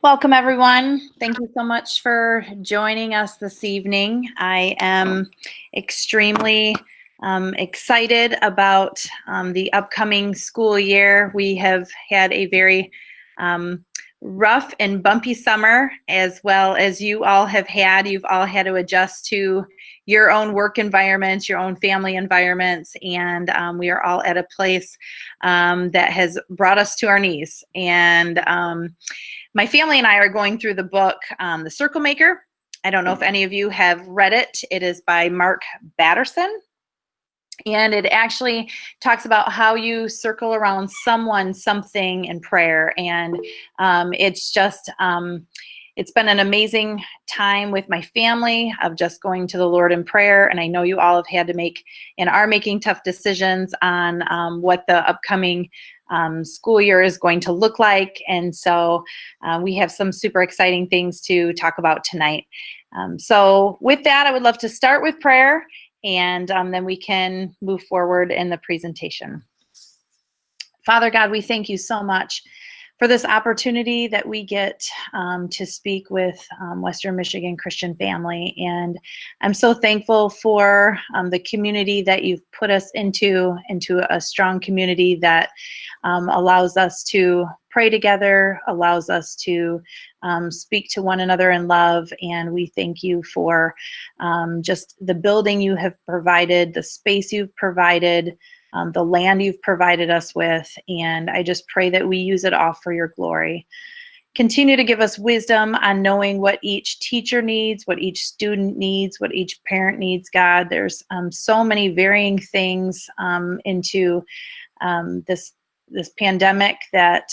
Welcome, everyone. Thank you so much for joining us this evening. I am extremely excited about the upcoming school year. We have had a very rough and bumpy summer, as well as you all have had. You've all had to adjust to your own work environments, your own family environments, and we are all at a place that has brought us to our knees. And my family and I are going through the book, The Circle Maker. I don't know if any of you have read it. It is by Mark Batterson. And it actually talks about how you circle around someone, something in prayer. And it's just, it's been an amazing time with my family of just going to the Lord in prayer. And I know you all have had to make and are making tough decisions on what the upcoming school year is going to look like. And so we have some super exciting things to talk about tonight. So with that, I would love to start with prayer, and then we can move forward in the presentation. Father God, we thank you so much for this opportunity that we get to speak with Western Michigan Christian family. And I'm so thankful for the community that you've put us into a strong community that allows us to pray together, allows us to speak to one another in love. And we thank you for just the building you have provided, the space you've provided, the land you've provided us with. And I just pray that we use it all for your glory. Continue to give us wisdom on knowing what each teacher needs, what each student needs, what each parent needs, God. There's so many varying things into this pandemic that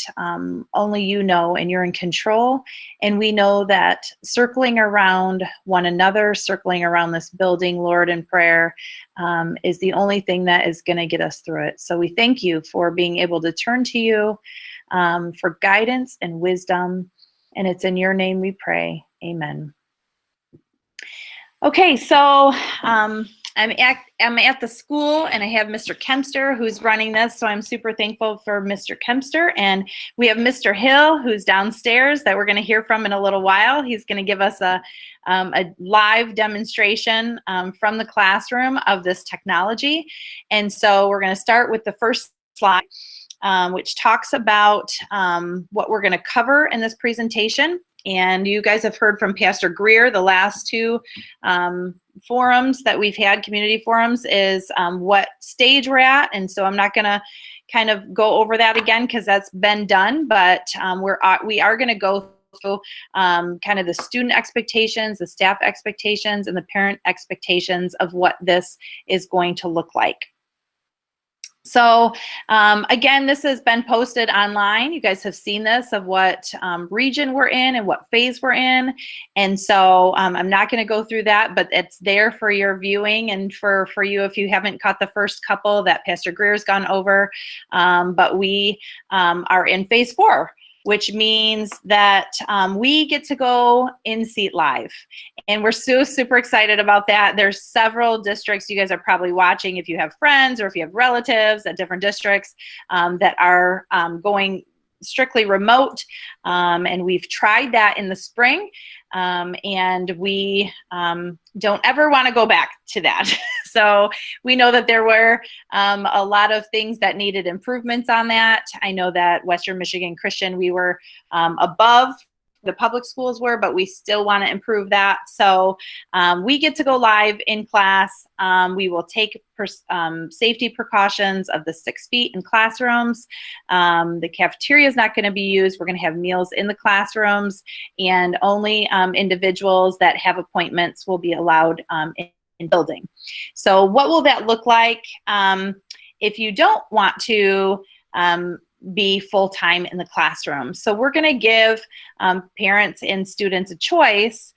only you know, and you're in control. And we know that circling around one another, circling around this building, Lord, in prayer, is the only thing that is going to get us through it. So we thank you for being able to turn to you for guidance and wisdom. And it's in your name we pray. Amen. Okay, so I'm at the school, and I have Mr. Kempster who's running this, so I'm super thankful for Mr. Kempster. And we have Mr. Hill who's downstairs that we're going to hear from in a little while. He's going to give us a live demonstration from the classroom of this technology. And so we're going to start with the first slide, which talks about what we're going to cover in this presentation. And you guys have heard from Pastor Greer the last two forums that we've had, community forums, is what stage we're at. And so I'm not going to kind of go over that again because that's been done, but we are going to go through kind of the student expectations, the staff expectations, and the parent expectations of what this is going to look like. So again, this has been posted online. You guys have seen this of what region we're in and what phase we're in. And so I'm not going to go through that, but it's there for your viewing and for you if you haven't caught the first couple that Pastor Greer's gone over. But we are in phase 4, which means that we get to go in-seat live. And we're so super excited about that. There's several districts you guys are probably watching if you have friends or if you have relatives at different districts that are going strictly remote. And we've tried that in the spring. And we don't ever want to go back to that. So we know that there were a lot of things that needed improvements on that. I know that Western Michigan Christian, we were above the public schools were, but we still want to improve that. So we get to go live in class. We will take safety precautions of the 6 feet in classrooms. The cafeteria is not going to be used. We're going to have meals in the classrooms, and only individuals that have appointments will be allowed in building. So what will that look like if you don't want to be full-time in the classroom? So we're going to give parents and students a choice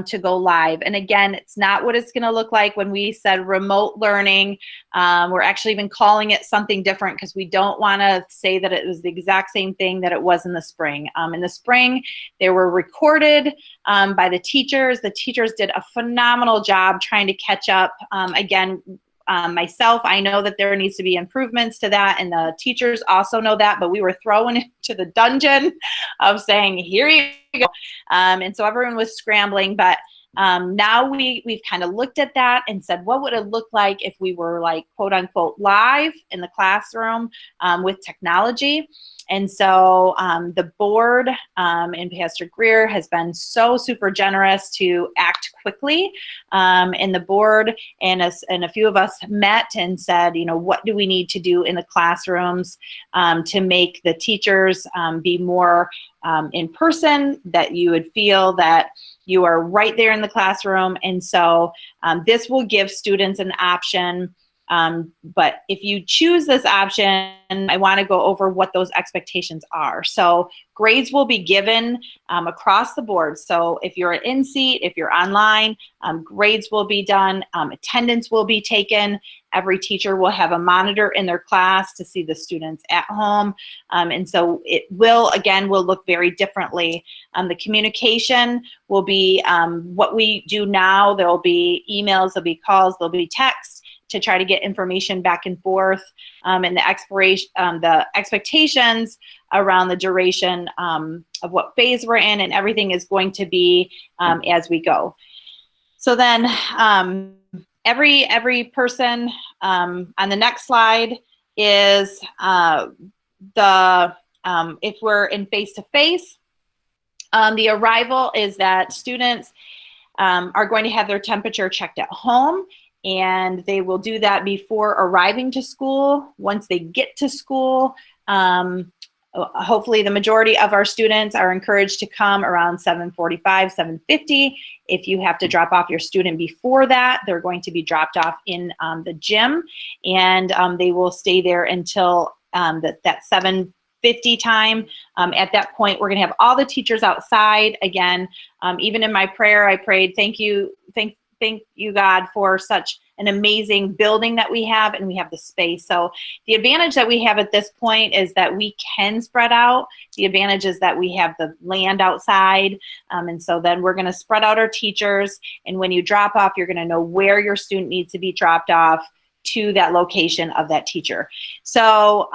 to go live. And again, it's not what it's going to look like when we said remote learning. We're actually even calling it something different because we don't want to say that it was the exact same thing that it was in the spring. In the spring, they were recorded by the teachers. The teachers did a phenomenal job trying to catch up. Again, myself, I know that there needs to be improvements to that, and the teachers also know that, but we were thrown into the dungeon of saying, here you go. And so everyone was scrambling, but now we've kind of looked at that and said, what would it look like if we were like, quote unquote, live in the classroom with technology? And so the board and Pastor Greer has been so super generous to act quickly. And the board and a few of us met and said, you know, what do we need to do in the classrooms to make the teachers be more in person, that you would feel that you are right there in the classroom. And so this will give students an option. But if you choose this option, I want to go over what those expectations are. So grades will be given across the board. So if you're in seat, if you're online, grades will be done, attendance will be taken. Every teacher will have a monitor in their class to see the students at home. And so it will look very differently. The communication will be what we do now. There'll be emails, there'll be calls, there'll be texts to try to get information back and forth, and the expectations around the duration of what phase we're in, and everything is going to be as we go. So then every person on the next slide is if we're in face-to-face, the arrival is that students are going to have their temperature checked at home, and they will do that before arriving to school. Once they get to school, hopefully the majority of our students are encouraged to come around 7:45, 7:50. If you have to drop off your student before that, they're going to be dropped off in the gym, and they will stay there until that 7:50 time. At that point, we're going to have all the teachers outside. Again, even in my prayer, I prayed, thank you, God, for such an amazing building that we have, and we have the space. So the advantage that we have at this point is that we can spread out. The advantage is that we have the land outside, and so then we're going to spread out our teachers, and when you drop off, you're going to know where your student needs to be dropped off to that location of that teacher. So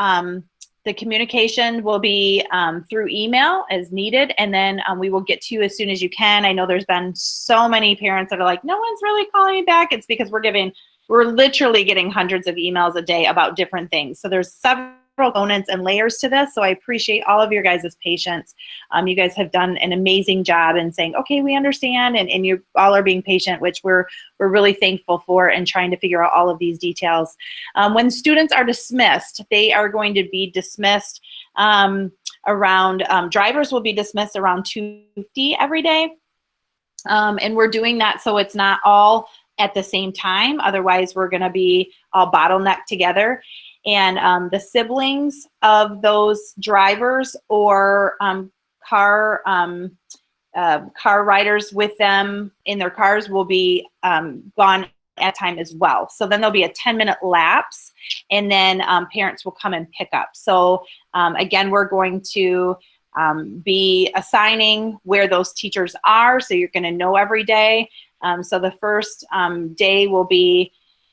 the communication will be through email as needed, and then we will get to you as soon as you can. I know there's been so many parents that are like, no one's really calling me back. It's because we're literally getting hundreds of emails a day about different things. So there's several components and layers to this, so I appreciate all of your guys' patience. You guys have done an amazing job in saying, okay, we understand, and you all are being patient, which we're really thankful for, and trying to figure out all of these details. When students are dismissed, they are going to be dismissed drivers will be dismissed around 2:50 every day. And we're doing that so it's not all at the same time. Otherwise, we're going to be all bottlenecked together. And the siblings of those drivers or car riders with them in their cars will be gone at time as well. So then there'll be a 10-minute lapse, and then parents will come and pick up. So again, we're going to be assigning where those teachers are, so you're going to know every day. So the first day will be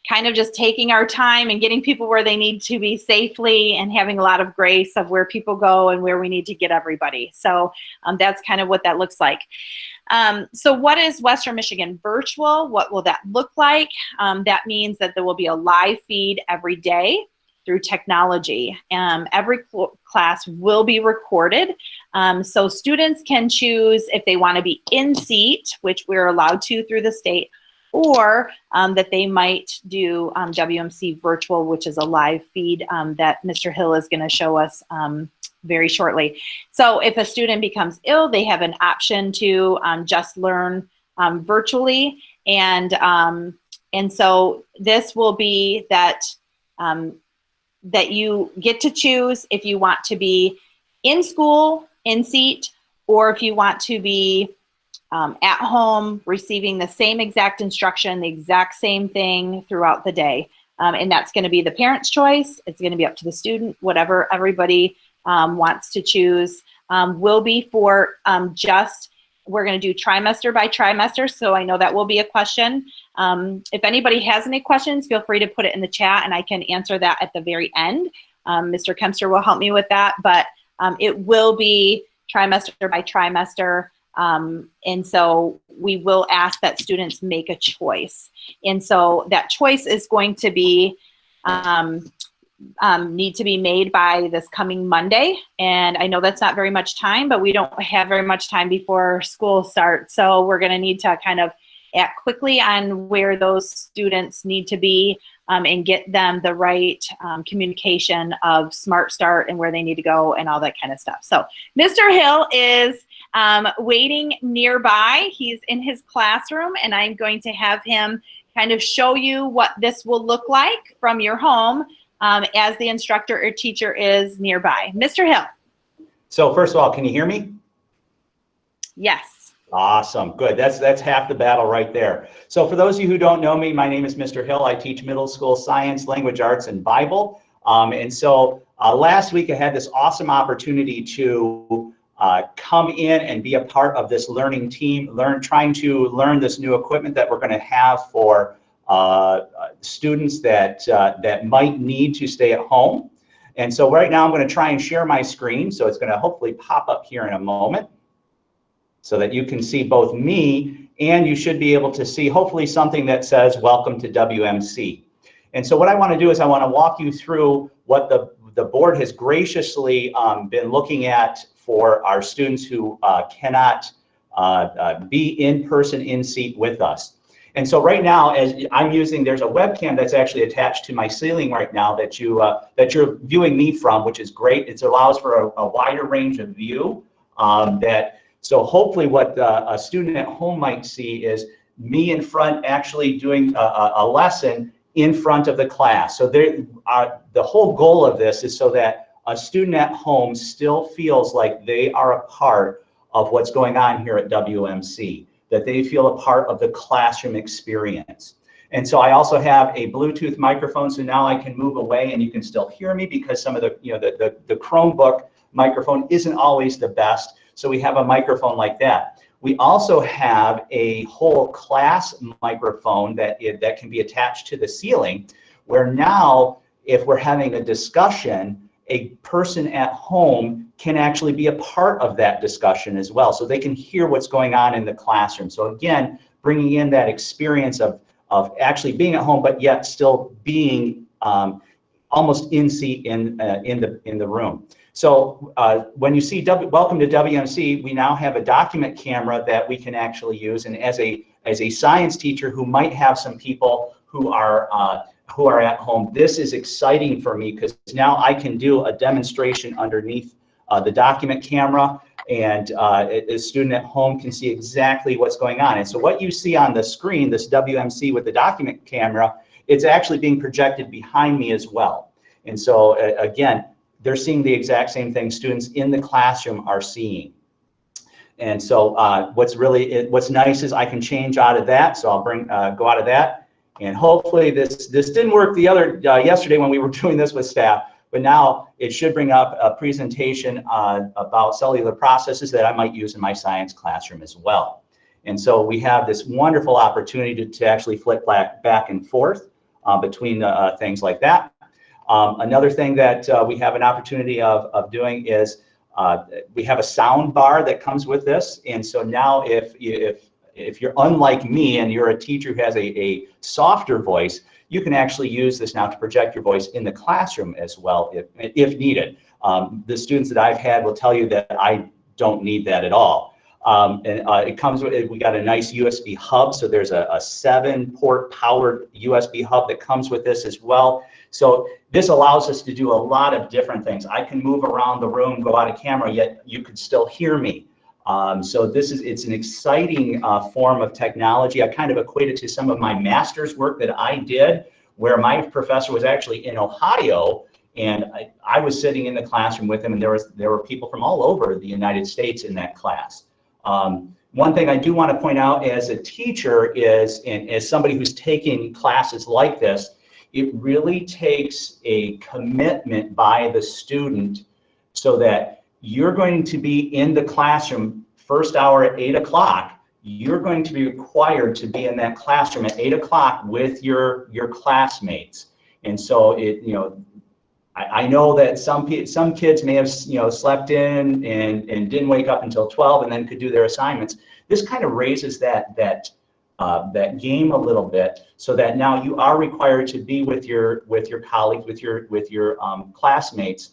kind of just taking our time and getting people where they need to be safely, and having a lot of grace of where people go and where we need to get everybody. So that's kind of what that looks like. So what is Western Michigan Virtual? What will that look like? That means that there will be a live feed every day through technology. Every class will be recorded. So students can choose if they want to be in seat, which we're allowed to through the state, or that they might do WMC Virtual, which is a live feed that Mr. Hill is going to show us very shortly. So if a student becomes ill, they have an option to just learn virtually. And so this will be that you get to choose if you want to be in school, in seat, or if you want to be at home receiving the same exact instruction, the exact same thing throughout the day. And that's going to be the parent's choice. It's going to be up to the student. Whatever everybody wants to choose will be for just we're going to do trimester by trimester, so I know that will be a question. If anybody has any questions, feel free to put it in the chat and I can answer that at the very end. Mr. Kempster will help me with that, but it will be trimester by trimester. And so we will ask that students make a choice. And so that choice is going to be, need to be made by this coming Monday. And I know that's not very much time, but we don't have very much time before school starts. So we're going to need to kind of act quickly on where those students need to be and get them the right communication of Smart Start and where they need to go and all that kind of stuff. So Mr. Hill is waiting nearby. He's in his classroom, and I'm going to have him kind of show you what this will look like from your home as the instructor or teacher is nearby. Mr. Hill. So first of all, can you hear me? Yes. Awesome, good. That's half the battle right there. So for those of you who don't know me, my name is Mr. Hill. I teach middle school science, language arts, and Bible. And so last week I had this awesome opportunity to come in and be a part of this learning team, trying to learn this new equipment that we're going to have for students that might need to stay at home. And so right now I'm going to try and share my screen. So it's going to hopefully pop up here in a moment, so that you can see both me, and you should be able to see hopefully something that says welcome to WMC. And so what I want to do is I want to walk you through what the board has graciously been looking at for our students who cannot be in person in seat with us. And so right now, as I'm using, there's a webcam that's actually attached to my ceiling right now that you're viewing me from, which is great. It allows for a wider range of view So hopefully what a student at home might see is me in front actually doing a lesson in front of the class. So the whole goal of this is so that a student at home still feels like they are a part of what's going on here at WMC, that they feel a part of the classroom experience. And so I also have a Bluetooth microphone, so now I can move away and you can still hear me, because some of the Chromebook microphone isn't always the best. So we have a microphone like that. We also have a whole class microphone that can be attached to the ceiling, where now if we're having a discussion, a person at home can actually be a part of that discussion as well. So they can hear what's going on in the classroom. So again, bringing in that experience of actually being at home, but yet still being almost in seat in the room. So when you see welcome to WMC, we now have a document camera that we can actually use. And as a science teacher who might have some people who are at home, this is exciting for me, because now I can do a demonstration underneath the document camera, and a student at home can see exactly what's going on. And so what you see on the screen, this WMC with the document camera, it's actually being projected behind me as well. And so again, they're seeing the exact same thing students in the classroom are seeing. And so what's nice is I can change out of that. So I'll go out of that. And hopefully this didn't work yesterday when we were doing this with staff, but now it should bring up a presentation about cellular processes that I might use in my science classroom as well. And so we have this wonderful opportunity to actually flip back and forth between things like that. Another thing that we have an opportunity of doing is we have a sound bar that comes with this. And so now if you're unlike me and you're a teacher who has a softer voice, you can actually use this now to project your voice in the classroom as well if needed. The students that I've had will tell you that I don't need that at all. It comes with, we got a nice USB hub. So there's a 7-port powered USB hub that comes with this as well. So this allows us to do a lot of different things. I can move around the room, go out of camera, yet you could still hear me. So it's an exciting form of technology. I kind of equate it to some of my master's work that I did, where my professor was actually in Ohio, and I was sitting in the classroom with him, and there were people from all over the United States in that class. One thing I do want to point out as a teacher is, and as somebody who's taking classes like this, it really takes a commitment by the student so that you're going to be in the classroom first hour at 8 o'clock, you're going to be required to be in that classroom at 8 o'clock with your classmates. And so I know that some kids may have slept in and didn't wake up until 12 and then could do their assignments. This kind of raises that game a little bit, so that now you are required to be with your colleagues, with your classmates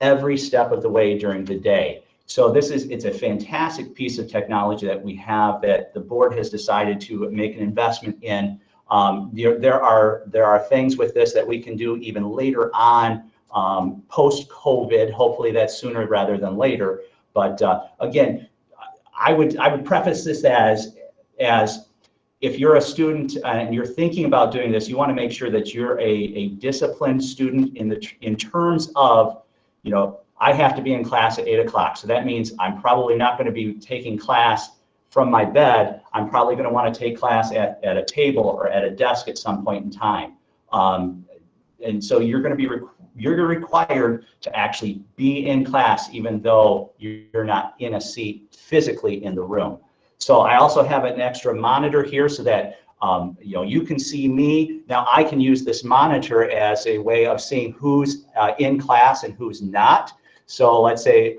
every step of the way during the day. So it's a fantastic piece of technology that we have, that the board has decided to make an investment in. There are things with this that we can do even later on, post-COVID. Hopefully that's sooner rather than later. But again, I would preface this as if you're a student and you're thinking about doing this, you want to make sure that you're a disciplined student in terms of, I have to be in class at 8 o'clock. So that means I'm probably not going to be taking class from my bed. I'm probably going to want to take class at a table or at a desk at some point in time. And so you're going to be required to actually be in class, even though you're not in a seat physically in the room. So I also have an extra monitor here so that you can see me. Now I can use this monitor as a way of seeing who's in class and who's not. So let's say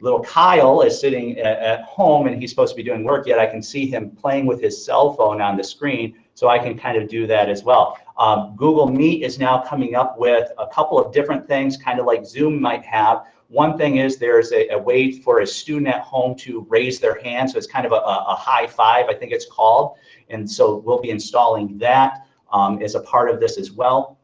little Kyle is sitting at home and he's supposed to be doing work, yet I can see him playing with his cell phone on the screen, so I can kind of do that as well. Google Meet is now coming up with a couple of different things, kind of like Zoom might have. One thing is there's a way for a student at home to raise their hand, so it's kind of a high five, I think it's called. And so we'll be installing that as a part of this as well.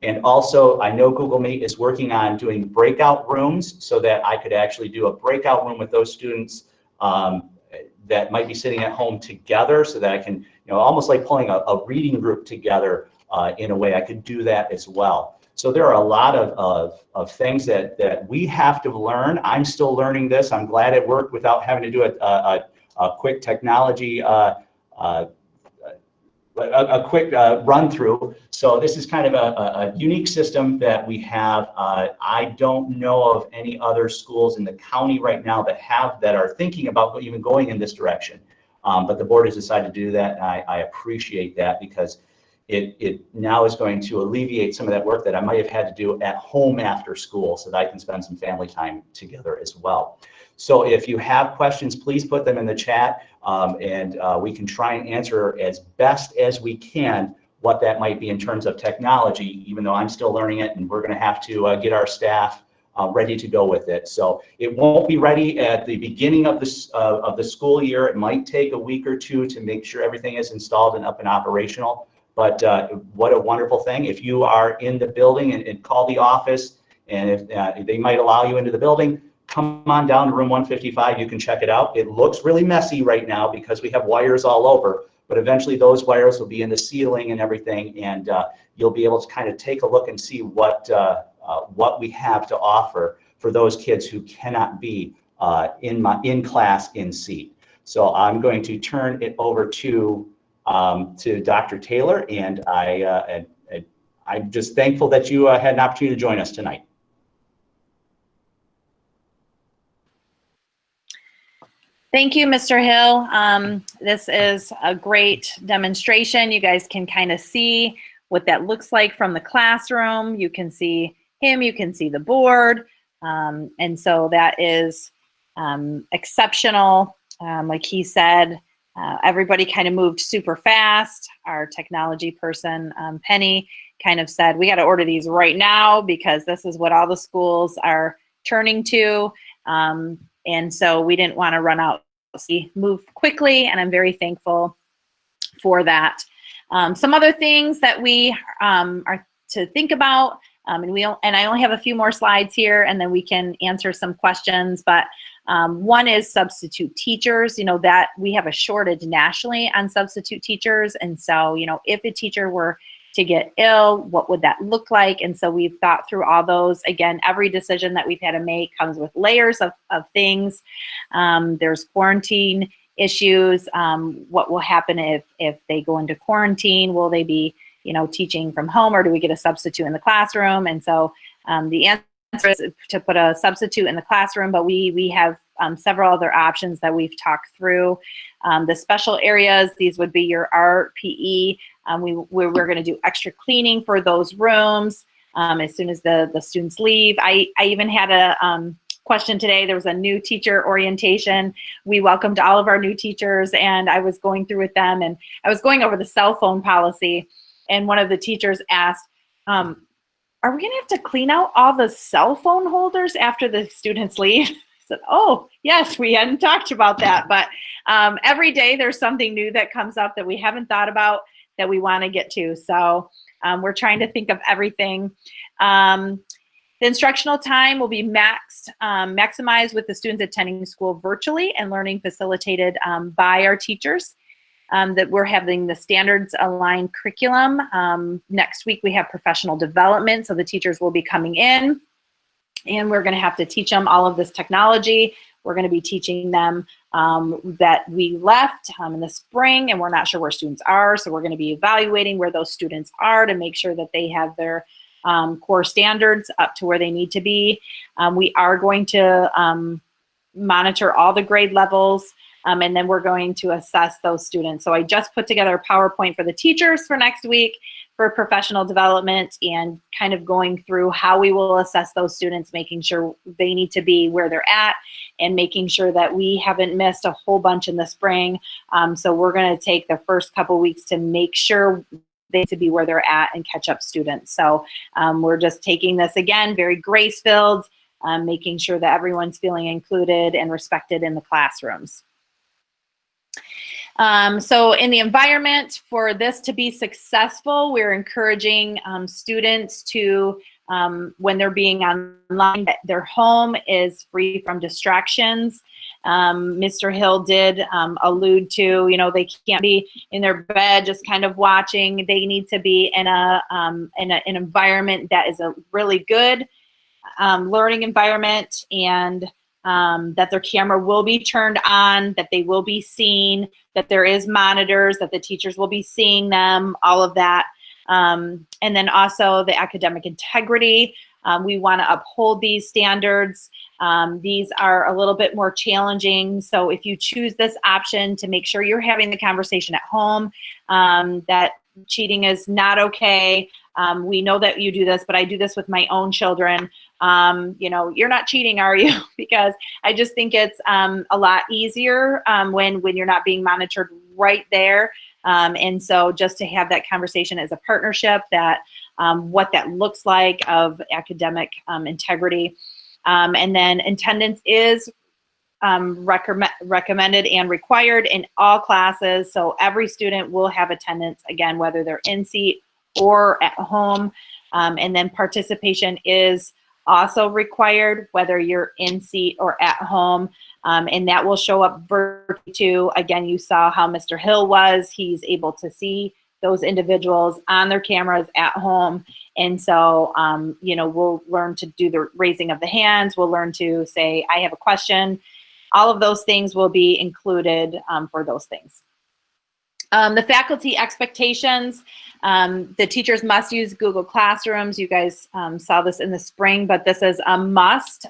And also, I know Google Meet is working on doing breakout rooms, so that I could actually do a breakout room with those students that might be sitting at home together, so that I can, almost like pulling a reading group together in a way. I could do that as well. So there are a lot of things that we have to learn. I'm still learning this. I'm glad it worked without having to do a quick technology a quick run through. So this is kind of a unique system that we have. I don't know of any other schools in the county right now that are thinking about even going in this direction. But the board has decided to do that, and I appreciate that, because it now is going to alleviate some of that work that I might have had to do at home after school, so that I can spend some family time together as well. So if you have questions, please put them in the chat, and we can try and answer as best as we can what that might be in terms of technology, even though I'm still learning it, and we're going to have to get our staff ready to go with it. So it won't be ready at the beginning of the school year. It might take a week or two to make sure everything is installed and up and operational. But what a wonderful thing. If you are in the building, and call the office, and if they might allow you into the building, come on down to room 155. You can check it out. It looks really messy right now because we have wires all over, but eventually those wires will be in the ceiling and everything, and you'll be able to kind of take a look and see what we have to offer for those kids who cannot be in class in seat. So I'm going to turn it over to Dr. Taylor, and I'm just thankful that you had an opportunity to join us tonight. Thank you, Mr. Hill. This is a great demonstration. You guys can kind of see what that looks like from the classroom. You can see him, you can see the board. And so that is exceptional. Like he said, everybody kind of moved super fast. Our technology person, Penny, kind of said, we got to order these right now because this is what all the schools are turning to. And so we didn't want to run out. We moved quickly, and I'm very thankful for that. Some other things that we are to think about, and I only have a few more slides here, and then we can answer some questions. But one is substitute teachers. That we have a shortage nationally on substitute teachers, and so if a teacher were to get ill, what would that look like? And so we've thought through all those. Again, every decision that we've had to make comes with layers of things. There's quarantine issues. What will happen if they go into quarantine? Will they be, teaching from home, or do we get a substitute in the classroom? And so the answer is to put a substitute in the classroom, but we have several other options that we've talked through. The special areas, these would be your art, PE. We're going to do extra cleaning for those rooms as soon as the students leave. I even had a question today. There was a new teacher orientation. We welcomed all of our new teachers, and I was going through with them, and I was going over the cell phone policy, and one of the teachers asked, are we gonna have to clean out all the cell phone holders after the students leave? I said, oh, yes, we hadn't talked about that, but every day there's something new that comes up that we haven't thought about that we wanna get to. So we're trying to think of everything. The instructional time will be maximized with the students attending school virtually and learning facilitated by our teachers. That we're having the standards aligned curriculum. Next week we have professional development, so the teachers will be coming in and we're gonna have to teach them all of this technology. We're gonna be teaching them that we left in the spring and we're not sure where students are, so we're gonna be evaluating where those students are to make sure that they have their core standards up to where they need to be. We are going to monitor all the grade levels, and then we're going to assess those students. So I just put together a PowerPoint for the teachers for next week for professional development and kind of going through how we will assess those students, making sure they need to be where they're at and making sure that we haven't missed a whole bunch in the spring. So we're gonna take the first couple weeks to make sure they to be where they're at and catch up students. So we're just taking this again, very grace-filled, making sure that everyone's feeling included and respected in the classrooms. So in the environment, for this to be successful, we're encouraging students to, when they're being online, that their home is free from distractions. Mr. Hill did allude to, you know, they can't be in their bed just kind of watching. They need to be in an environment that is a really good learning environment, and that their camera will be turned on, that they will be seen, that there is monitors, that the teachers will be seeing them, all of that. And then also the academic integrity. We want to uphold these standards. These are a little bit more challenging. So if you choose this option, to make sure you're having the conversation at home, that cheating is not okay. We know that you do this, but I do this with my own children. You know, you're not cheating, are you? Because I just think it's a lot easier when you're not being monitored right there. And so just to have that conversation as a partnership, that what that looks like of academic integrity. And then attendance is recommended and required in all classes. So every student will have attendance, again, whether they're in seat or at home. And then participation is also required, whether you're in seat or at home. And that will show up virtually too. Again, you saw how Mr. Hill was. He's able to see those individuals on their cameras at home. And so, you know, we'll learn to do the raising of the hands. We'll learn to say, I have a question. All of those things will be included for those things. The faculty expectations, the teachers must use Google Classrooms. You guys saw this in the spring, but this is a must.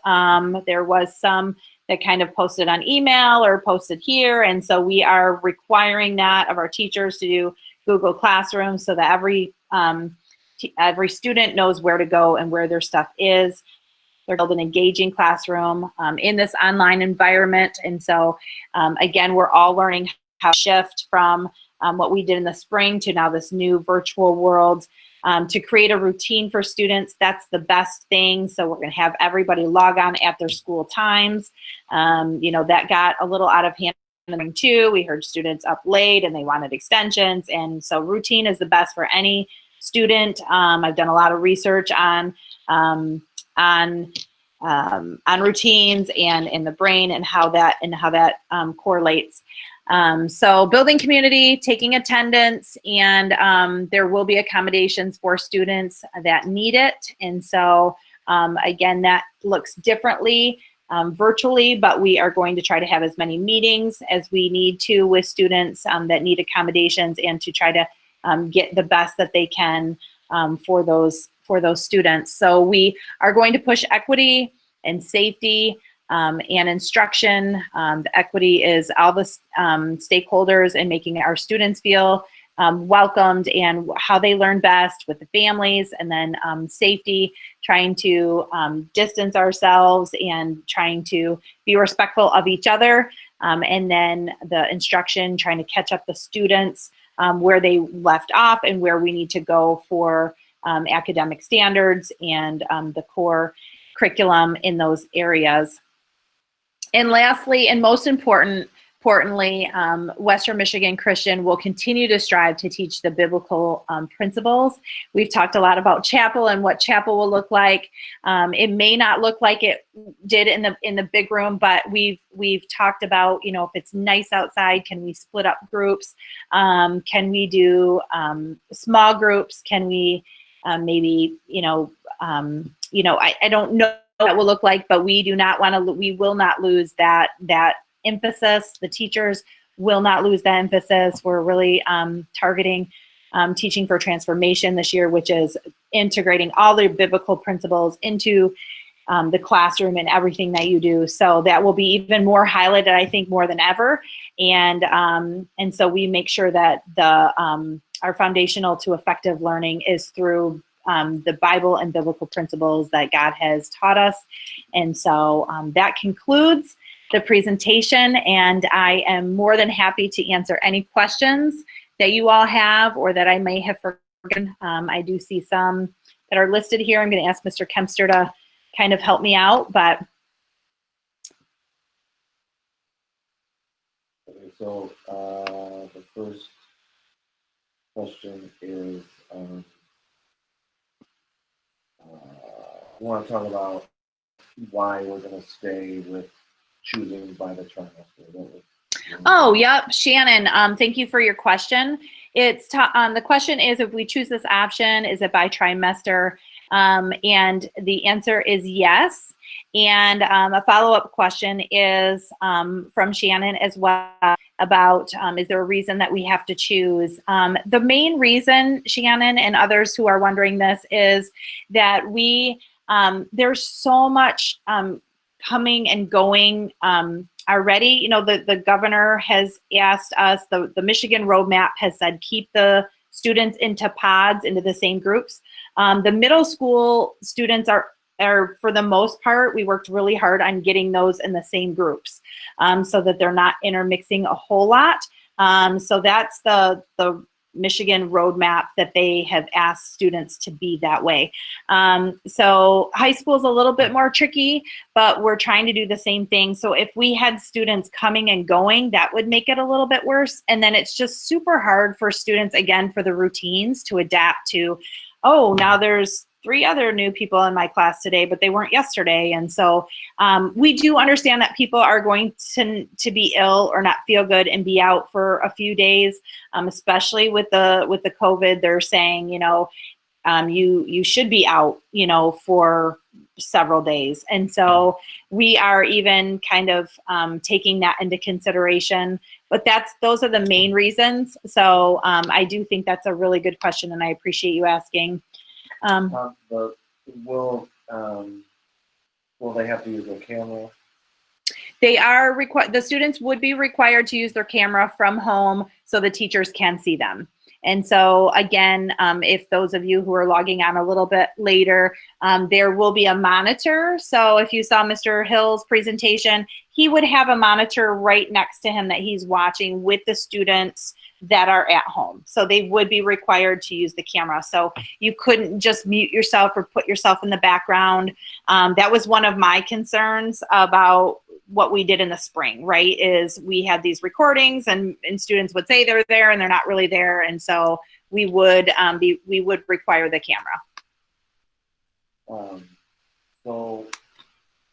There was some that kind of posted on email or posted here, and so we are requiring that of our teachers to do Google Classroom so that every student knows where to go and where their stuff is. They're building an engaging classroom in this online environment. And so again, we're all learning how to shift from what we did in the spring to now this new virtual world. To create a routine for students, that's the best thing. So we're gonna have everybody log on at their school times. You know, that got a little out of hand too. We heard students up late and they wanted extensions. And so routine is the best for any student. I've done a lot of research on routines and in the brain and how that correlates. So building community, taking attendance, and there will be accommodations for students that need it. And so again, that looks differently virtually, but we are going to try to have as many meetings as we need to with students that need accommodations, and to try to get the best that they can for those students. So we are going to push equity and safety and instruction. The equity is all the stakeholders and making our students feel welcomed and how they learn best with the families, and then safety, trying to distance ourselves and trying to be respectful of each other, and then the instruction, trying to catch up the students where they left off and where we need to go for academic standards and the core curriculum in those areas. And lastly, and most importantly, Western Michigan Christian will continue to strive to teach the biblical principles. We've talked a lot about chapel and what chapel will look like. It may not look like it did in the big room, but we've talked about, you know, if it's nice outside, can we split up groups? Can we do small groups? Can we maybe, I don't know what that will look like, but we will not lose that emphasis. The teachers will not lose that emphasis. We're really targeting teaching for transformation this year, which is integrating all the biblical principles into the classroom and everything that you do. So that will be even more highlighted, I think, more than ever. And so we make sure that our foundational to effective learning is through the Bible and biblical principles that God has taught us. And so that concludes the presentation, and I am more than happy to answer any questions that you all have or that I may have forgotten. I do see some that are listed here. I'm going to ask Mr. Kempster to kind of help me out, but. Okay, so the first question is, we want to talk about why we're going to stay with choosing by the trimester. Oh, yep, Shannon, thank you for your question. It's the question is, if we choose this option, is it by trimester? And the answer is yes. And a follow-up question is from Shannon as well about, is there a reason that we have to choose? The main reason, Shannon and others who are wondering this, is that there's so much coming and going already. You know, the governor has asked us, the Michigan roadmap has said, keep the students into pods, into the same groups. The middle school students are for the most part, we worked really hard on getting those in the same groups so that they're not intermixing a whole lot. So that's the Michigan roadmap, that they have asked students to be that way. So high school is a little bit more tricky, but we're trying to do the same thing. So if we had students coming and going, that would make it a little bit worse. And then it's just super hard for students, again, for the routines to adapt to, oh, now there's 3 other new people in my class today, but they weren't yesterday. And so we do understand that people are going to be ill or not feel good and be out for a few days, especially with the COVID. They're saying, you should be out, for several days. And so we are even kind of taking that into consideration. But those are the main reasons. So I do think that's a really good question, and I appreciate you asking. Will they have to use their camera? They are the students would be required to use their camera from home so the teachers can see them. And so again, if those of you who are logging on a little bit later, there will be a monitor. So if you saw Mr. Hill's presentation, he would have a monitor right next to him that he's watching with the students that are at home. So they would be required to use the camera. So you couldn't just mute yourself or put yourself in the background. That was one of my concerns about what we did in the spring, right? Is we had these recordings and students would say they're there and they're not really there. And so we would require the camera. So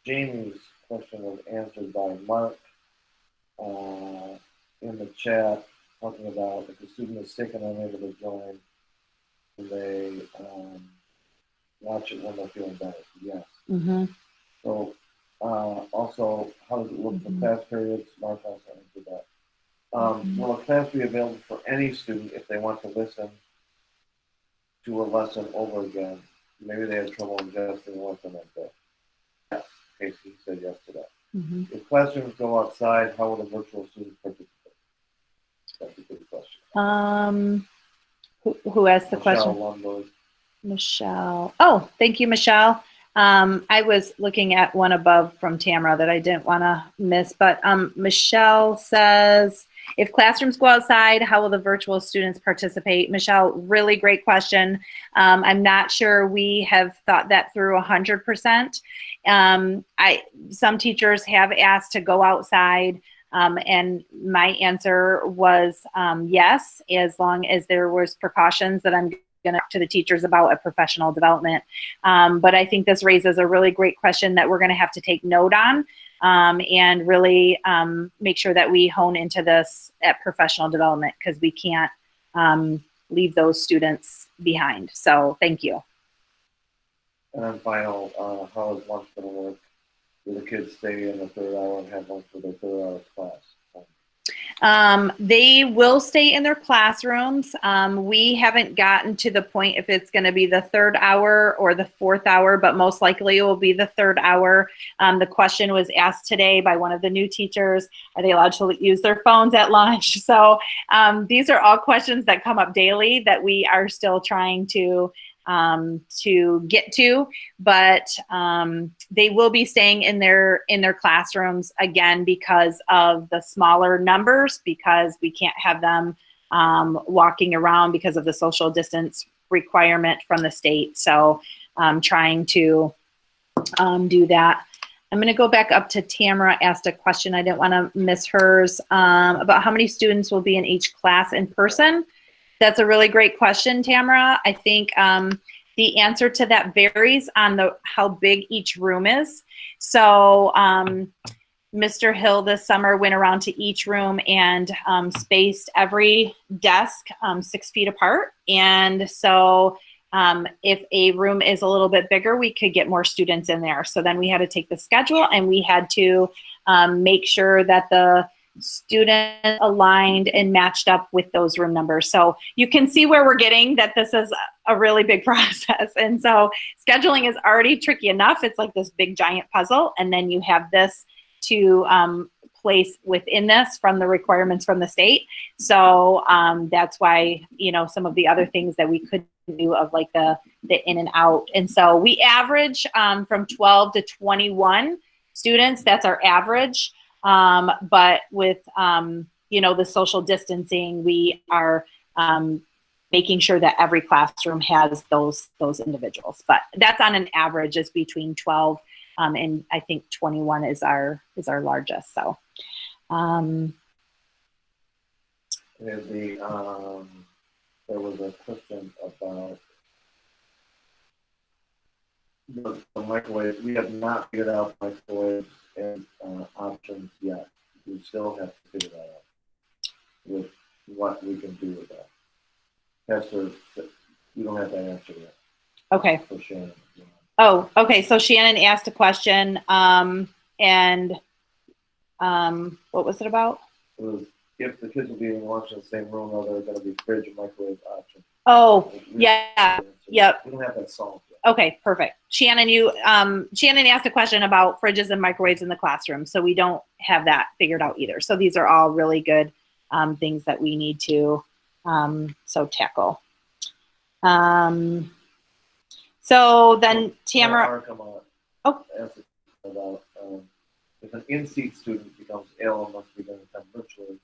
Jamie's question was answered by Mark in the chat, talking about if the student is sick and unable to join, they watch it when they're feeling better. Yes. Mm-hmm. So also, how does it look for class periods? Mark also answered that. Will a class be available for any student if they want to listen to a lesson over again? Maybe they had trouble ingesting a lesson like that. Yes, Casey said yes to that. Mhm. If classrooms go outside, how will the virtual students participate? That's a good question. Who asked the question? Michelle Lundberg. Michelle. Oh, thank you, Michelle. I was looking at one above from Tamara that I didn't want to miss, but Michelle says, if classrooms go outside, how will the virtual students participate? Michelle, really great question. I'm not sure we have thought that through 100%. Some teachers have asked to go outside, and my answer was yes, as long as there was precautions that I'm going to the teachers about at professional development. But I think this raises a really great question that we're going to have to take note on, and really make sure that we hone into this at professional development, because we can't leave those students behind. So thank you. And then final, how is lunch going to work? Will the kids stay in the third hour and have lunch for their third hour class? They will stay in their classrooms. We haven't gotten to the point if it's going to be the third hour or the fourth hour, but most likely it will be the third hour. The question was asked today by one of the new teachers: are they allowed to use their phones at lunch? So these are all questions that come up daily that we are still trying to get to, but they will be staying in their classrooms, again, because of the smaller numbers, because we can't have them walking around because of the social distance requirement from the state. So trying to do that. I'm going to go back up to Tamara asked a question. I didn't want to miss hers, about how many students will be in each class in person. That's a really great question, Tamara. I think the answer to that varies on how big each room is. So Mr. Hill this summer went around to each room and spaced every desk 6 feet apart. And so if a room is a little bit bigger, we could get more students in there. So then we had to take the schedule and we had to make sure that the student aligned and matched up with those room numbers. So you can see where we're getting that this is a really big process. And so scheduling is already tricky enough. It's like this big giant puzzle. And then you have this to place within this from the requirements from the state. So that's why, you know, some of the other things that we could do of like the in and out. And so we average from 12 to 21 students. That's our average. But with, you know, the social distancing, we are making sure that every classroom has those individuals. But that's on an average is between 12 and I think 21 is our largest. So there was a question about the microwave. We have not figured out microwaves and options yet. We still have to figure that out with what we can do with that. Hester, we don't have that answer yet. Okay. For Shannon. Yeah. Oh, okay. So Shannon asked a question, and what was it about? It was if the kids will be eating lunch in the same room, are there going to be fridge and microwave options? Oh, yeah. Yep. We don't have that solved yet. Okay, perfect. Shannon, Shannon asked a question about fridges and microwaves in the classroom, so we don't have that figured out either. So these are all really good things that we need to tackle. So then Tamara. Oh. About if an in-seat student becomes ill and must be done virtually,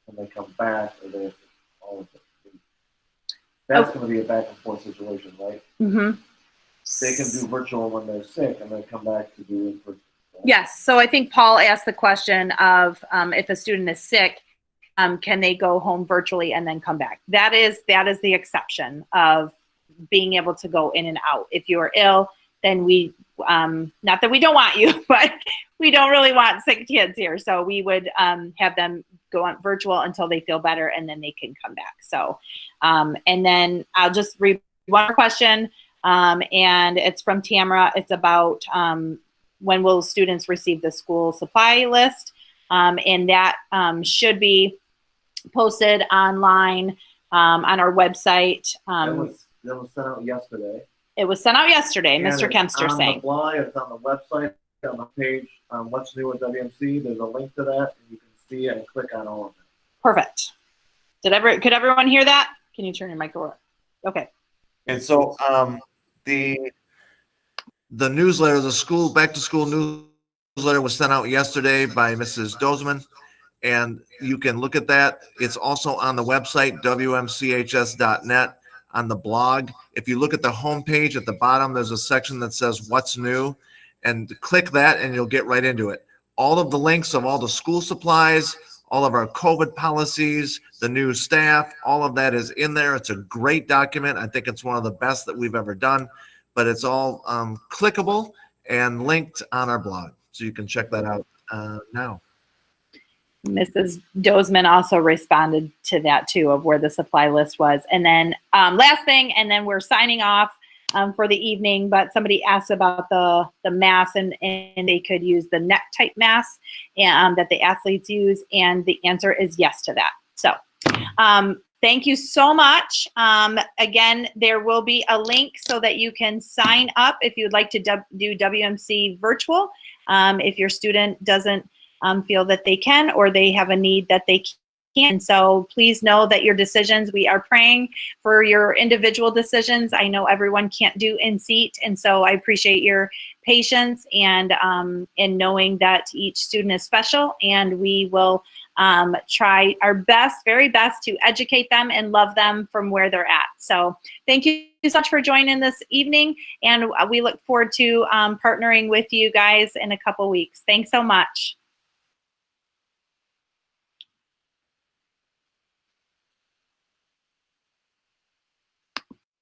when they come back, or they have to, all of it. That's going to be a back and forth situation, right? Mm-hmm. They can do virtual when they're sick and then come back to do in-person. Right? Yes. So I think Paul asked the question of if a student is sick, can they go home virtually and then come back? That is the exception of being able to go in and out. If you are ill, then we, not that we don't want you, but we don't really want sick kids here. So we would have them go on virtual until they feel better and then they can come back. So, and then I'll just read one more question. And it's from Tamara. It's about when will students receive the school supply list? And that should be posted online on our website. That was sent out yesterday. It was sent out yesterday, Mr. Kempster saying. It's on the blog, it's on the website, on the page on What's New at WMC. There's a link to that, and you can see it and click on all of it. Perfect. Could everyone hear that? Can you turn your mic over? Okay. And so the newsletter, the school back to school newsletter was sent out yesterday by Mrs. Dozman, and you can look at that. It's also on the website, wmchs.net, on the blog. If you look at the homepage at the bottom, there's a section that says What's New, and click that and you'll get right into it. All of the links of all the school supplies, all of our COVID policies, the new staff, all of that is in there. It's a great document. I think it's one of the best that we've ever done, but it's all clickable and linked on our blog. So you can check that out now. Mrs. Dozman also responded to that too, of where the supply list was. And then last thing, and then we're signing off for the evening, but somebody asked about the mask, and they could use the neck type mask that the athletes use, and the answer is yes to that. So thank you so much. Again, there will be a link so that you can sign up if you'd like to do WMC virtual. If your student doesn't feel that they can, or they have a need that they can't. So please know that your decisions, we are praying for your individual decisions. I know everyone can't do in seat, and so I appreciate your patience and knowing that each student is special, and we will try our best, very best, to educate them and love them from where they're at. So thank you so much for joining this evening, and we look forward to partnering with you guys in a couple weeks. Thanks so much.